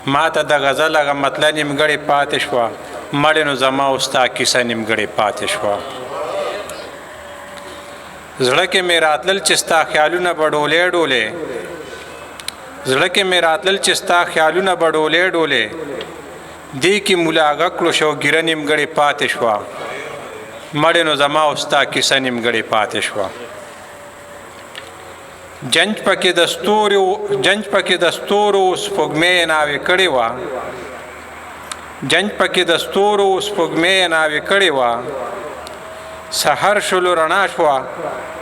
ما ته د غزل هغه مطلع نیمګړې پاتې شوه مړې نو زما او ستا کیسه نیمګړې پاتې شوه زړه کې مې راتلل چې ستا خیالونه به ډولې ډولې زړه کې مې راتلل چې ستا خیالونه به ډولې ډولې دې کې مولا هغه کړو شوګیره نیمګړې پاتې شوه مړې نو زما او ستا کیسه نیمګړې پاتې شوه جنج پکې د ستورو سپوږمۍ ناوې کړې وه جنج پکې د ستورو سپوږمۍ ناوې کړې وه سحر شلو رڼا شوه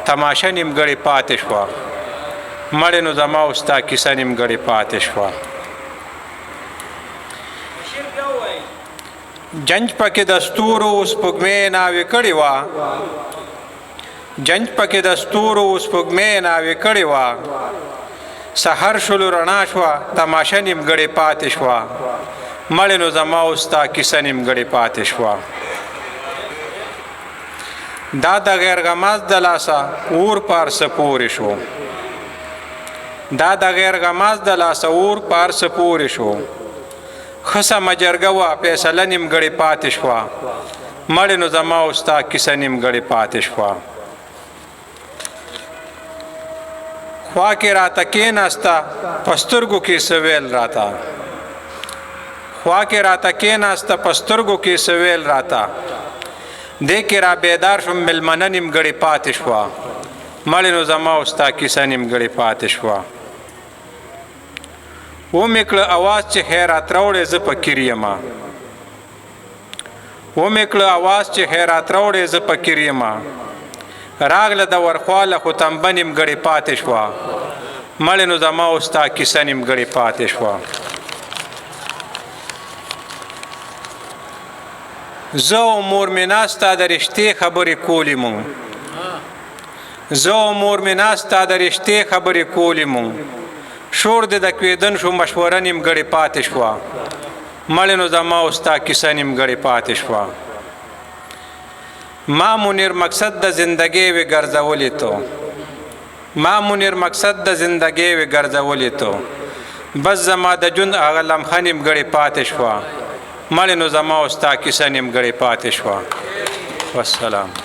تماشه نیمګړې پاتې شوه مړې نو زما او ستا کیسه نیمګړې پاتې شوه جنج پکې د ستورو سپوږمۍ ناوې کړې وه جنج پکې د ستورو سپوږمۍ ناوې کړې وه سحر شلو رڼا شوه تماشه نیمګړې پاتې شوه مړې نو زما او ستا کیسه نیمګړې پاتې شوه دا د غیر غماز د لاسه اور پارسه پورې شو دا د غیر غماز د لاسه اور پارسه پورې شو خسه مجرګه وه فیصله نیمګړې پاتې شوه مړې نو زما او ستا کیسه نیمګړې پاتې شوه خوا کې راته کېناسته په سترګو کې څه ویل راته خوا کې راته کېناسته په سترګو کې څه ویل راته دې کې را بیدار شوم مېلمنه نیمګړې پاتې شوه مړې نو زما او ستا کیسه نیمګړې پاتې شوه ومې کړه اواز چې خیرات راوړې زه فقیر یمه ومې کړه اواز چې خیرات راوړې زه فقیر یمه راغله د ورخواله خو تنبه نیمګړې پاتې شوه مړې نو زما او ستا کیسه نیمګړې پاتې شوه زه او مور مې ناسته د رښتې خبرې کولې مونږ زه او مور مې ناسته د رښتې خبرې کولې مونږ شور دې د کویدن شو مشوره نیمګړې پاتې شوه مړې نو زما او ستا کیسه نیمګړې پاتې شوه ما منیر مقصد د زندګۍ وې ګرځولې تو ما منیر مقصد د زندګۍ وې ګرځولې تو بس زما د ژوند هغه لمحه نیمګړې پاتې شوه مړې نو زما او ستا کیسه نیمګړې پاتې شوه والسلام